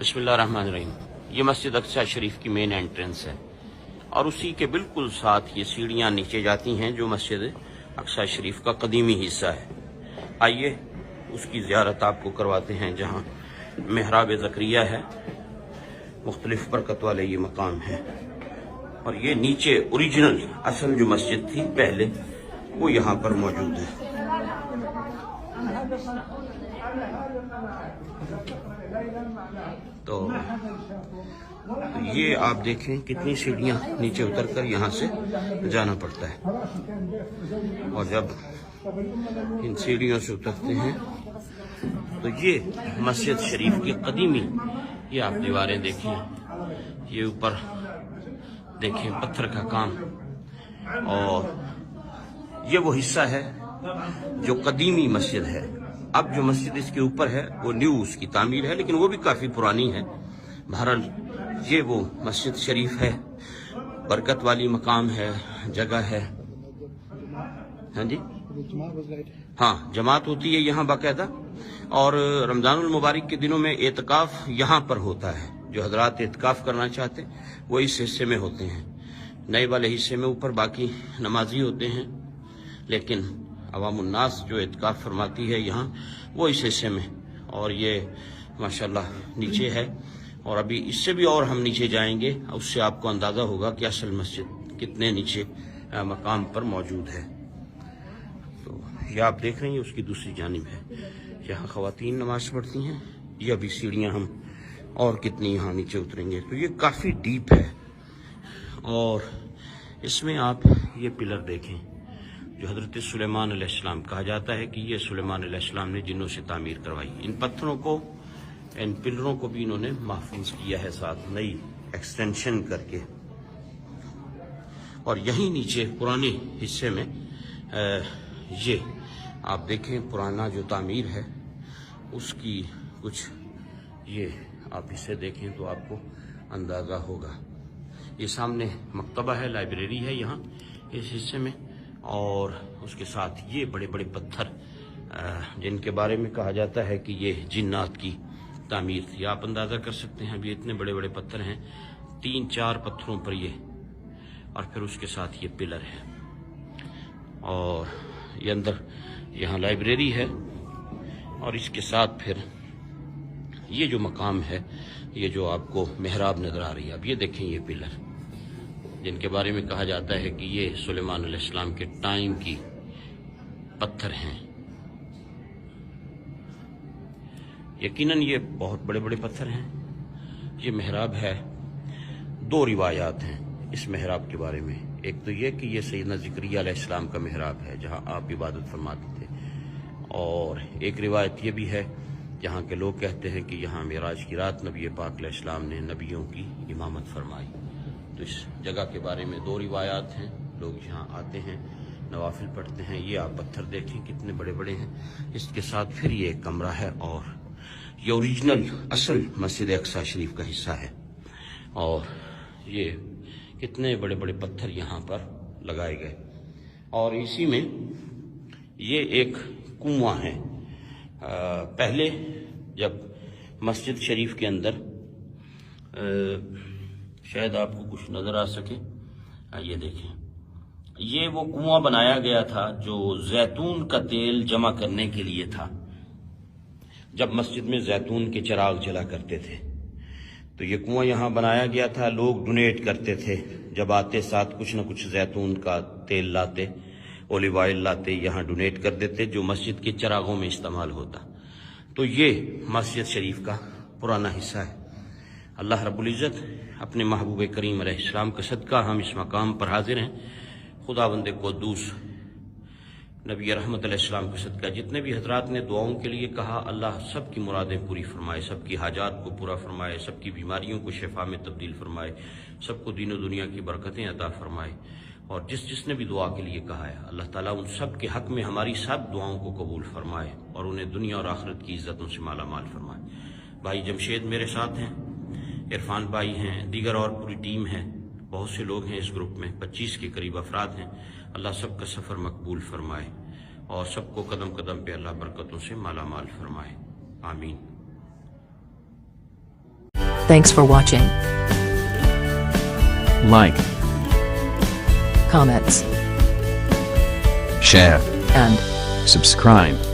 बिस्मिल्लाहिर्रहमानिर्रहीम। ये मस्जिद अक्सा शरीफ की मेन एंट्रेंस है और उसी के बिल्कुल साथ ये सीढ़ियाँ नीचे जाती हैं जो मस्जिद अक्सा शरीफ का कदीमी हिस्सा है। आइए उसकी ज़ियारत आपको करवाते हैं जहाँ मेहराब ज़करिया है, मुख्तलिफ बरकत वाले ये मकाम है। और ये नीचे ओरिजिनल असल जो मस्जिद थी पहले वो यहाँ पर मौजूद है। तो ये आप देखें कितनी सीढ़ियाँ नीचे उतरकर यहाँ से जाना पड़ता है। और जब इन सीढ़ियों से उतरते हैं तो ये मस्जिद शरीफ की कदीमी, ये आप दीवारें देखें, ये ऊपर देखें पत्थर का काम, और ये वो हिस्सा है जो कदीमी मस्जिद है। अब जो मस्जिद इसके ऊपर है वो न्यू उसकी तामीर है, लेकिन वो भी काफ़ी पुरानी है। बहरहाल ये वो मस्जिद शरीफ है, बरकत वाली मकाम है, जगह है। हाँ जी, हाँ, जमात होती है यहाँ बाकायदा। और रमज़ानुल मुबारक के दिनों में एतकाफ यहाँ पर होता है। जो हजरात एतकाफ करना चाहते हैं वो इस हिस्से में होते हैं, नए वाले हिस्से में ऊपर बाकी नमाजी होते हैं, लेकिन अवामुन्नास जो एतकाफ फरमाती है यहाँ वो इस हिस्से में। और ये माशाल्लाह नीचे है, और अभी इससे भी और हम नीचे जाएंगे, उससे आपको अंदाज़ा होगा कि असल मस्जिद कितने नीचे मकाम पर मौजूद है। तो ये आप देख रहे हैं उसकी दूसरी जानिब है, यहाँ ख़वातीन नमाज पढ़ती हैं। ये अभी सीढ़ियाँ हम और कितनी यहाँ नीचे उतरेंगे। तो ये काफ़ी डीप है, और इसमें आप ये पिलर देखें जो हज़रत सुलेमान अलैहिस्सलाम, कहा जाता है कि ये सुलेमान अलैहिस्सलाम ने जिन्नों से तामीर करवाई। इन पत्थरों को, इन पिलरों को भी इन्होंने महफूज किया है साथ नई एक्सटेंशन करके। और यहीं नीचे पुराने हिस्से में ये आप देखें पुराना जो तामीर है उसकी कुछ, ये आप इसे देखें तो आपको अंदाज़ा होगा। ये सामने मकतबा है, लाइब्रेरी है यहाँ इस हिस्से में, और उसके साथ ये बड़े बड़े पत्थर जिनके बारे में कहा जाता है कि ये जिन्नात की तामीर थी। आप अंदाज़ा कर सकते हैं, अभी इतने बड़े बड़े पत्थर हैं, 3-4 पत्थरों पर ये, और फिर उसके साथ ये पिलर है। और ये अंदर यहाँ लाइब्रेरी है, और इसके साथ फिर ये जो मकाम है, ये जो आपको मेहराब नज़र आ रही है, अब ये देखें ये पिलर जिनके बारे में कहा जाता है कि ये सुलेमान अलैहिस्सलाम के टाइम की पत्थर हैं। यकीनन ये बहुत बड़े बड़े पत्थर हैं। ये मेहराब है। 2 रिवायात हैं इस मेहराब के बारे में। एक तो ये कि ये सैयदना ज़करिया अलैहिस्सलाम का मेहराब है जहाँ आप इबादत फरमाते थे, और एक रिवायत ये भी है जहाँ के लोग कहते हैं कि यहाँ मेराज की रात नबी पाक अलैहिस्सलाम ने नबियों की इमामत फरमाई। तो इस जगह के बारे में 2 रिवायात हैं। लोग यहाँ आते हैं, नवाफिल पढ़ते हैं। ये आप पत्थर देखें कितने बड़े बड़े हैं। इसके साथ फिर ये एक कमरा है, और ये ओरिजिनल असल मस्जिद अक्सा शरीफ का हिस्सा है। और ये कितने बड़े बड़े पत्थर यहाँ पर लगाए गए। और इसी में ये एक कुआं है। पहले जब मस्जिद शरीफ के अंदर, शायद आपको कुछ नज़र आ सके, ये देखें, ये वो कुआं बनाया गया था जो जैतून का तेल जमा करने के लिए था। जब मस्जिद में जैतून के चिराग जला करते थे तो ये कुआं यहाँ बनाया गया था। लोग डोनेट करते थे, जब आते साथ कुछ न कुछ जैतून का तेल लाते, ओलिव ऑयल लाते, यहाँ डोनेट कर देते जो मस्जिद के चिरागों में इस्तेमाल होता। तो ये मस्जिद शरीफ का पुराना हिस्सा है। अल्लाह रब्बुल इज़्ज़त अपने महबूब करीम अलैहिस्सलाम का सदका हम इस मकाम पर हाजिर हैं। खुदावंद क़ुद्दूस नबी रहमत अलैहिस्सलाम का सदका जितने भी हजरात ने दुआओं के लिए कहा, अल्लाह सब की मुरादें पूरी फरमाए, सबकी हाजात को पूरा फरमाए, सबकी बीमारियों को शिफा में तब्दील फरमाए, सबको दीन और दुनिया की बरकतें अता फरमाए। और जिसने भी दुआ के लिए कहा है, अल्लाह ताला उन सब के हक़ में हमारी सब दुआओं को कबूल फरमाए और उन्हें दुनिया और आखिरत की इज़्ज़तों से माला माल फरमाए। भाई जमशेद मेरे साथ हैं, इरफान भाई हैं, दीगर और पूरी टीम है, बहुत से लोग हैं इस ग्रुप में, 25 के करीब अफराद हैं। अल्लाह सबका सफ़र मकबूल फरमाए और सबको कदम कदम पे अल्लाह बरकतों से माला माल फरमाए। आमीन। Thanks for watching. Like, Comments share, and subscribe.